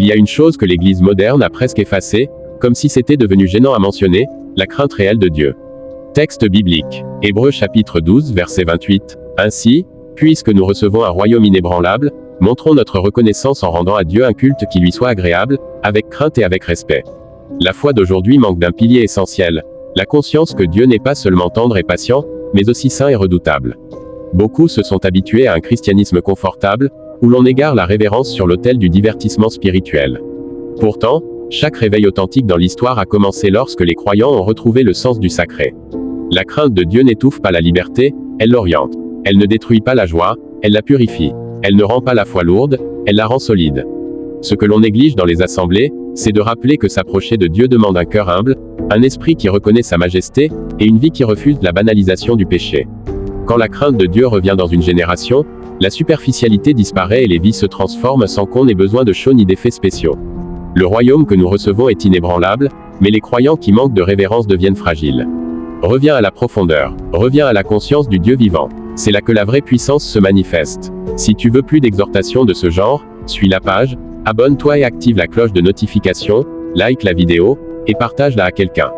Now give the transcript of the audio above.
Il y a une chose que l'Église moderne a presque effacée, comme si c'était devenu gênant à mentionner, la crainte réelle de Dieu. Texte biblique. Hébreux chapitre 12 verset 28. Ainsi, puisque nous recevons un royaume inébranlable, montrons notre reconnaissance en rendant à Dieu un culte qui lui soit agréable, avec crainte et avec respect. La foi d'aujourd'hui manque d'un pilier essentiel, la conscience que Dieu n'est pas seulement tendre et patient, mais aussi saint et redoutable. Beaucoup se sont habitués à un christianisme confortable, où l'on égare la révérence sur l'autel du divertissement spirituel. Pourtant, chaque réveil authentique dans l'histoire a commencé lorsque les croyants ont retrouvé le sens du sacré. La crainte de Dieu n'étouffe pas la liberté, elle l'oriente. Elle ne détruit pas la joie, elle la purifie. Elle ne rend pas la foi lourde, elle la rend solide. Ce que l'on néglige dans les assemblées, c'est de rappeler que s'approcher de Dieu demande un cœur humble, un esprit qui reconnaît sa majesté, et une vie qui refuse la banalisation du péché. Quand la crainte de Dieu revient dans une génération, la superficialité disparaît et les vies se transforment sans qu'on ait besoin de show ni d'effets spéciaux. Le royaume que nous recevons est inébranlable, mais les croyants qui manquent de révérence deviennent fragiles. Reviens à la profondeur, reviens à la conscience du Dieu vivant. C'est là que la vraie puissance se manifeste. Si tu veux plus d'exhortations de ce genre, suis la page, abonne-toi et active la cloche de notification, like la vidéo, et partage-la à quelqu'un.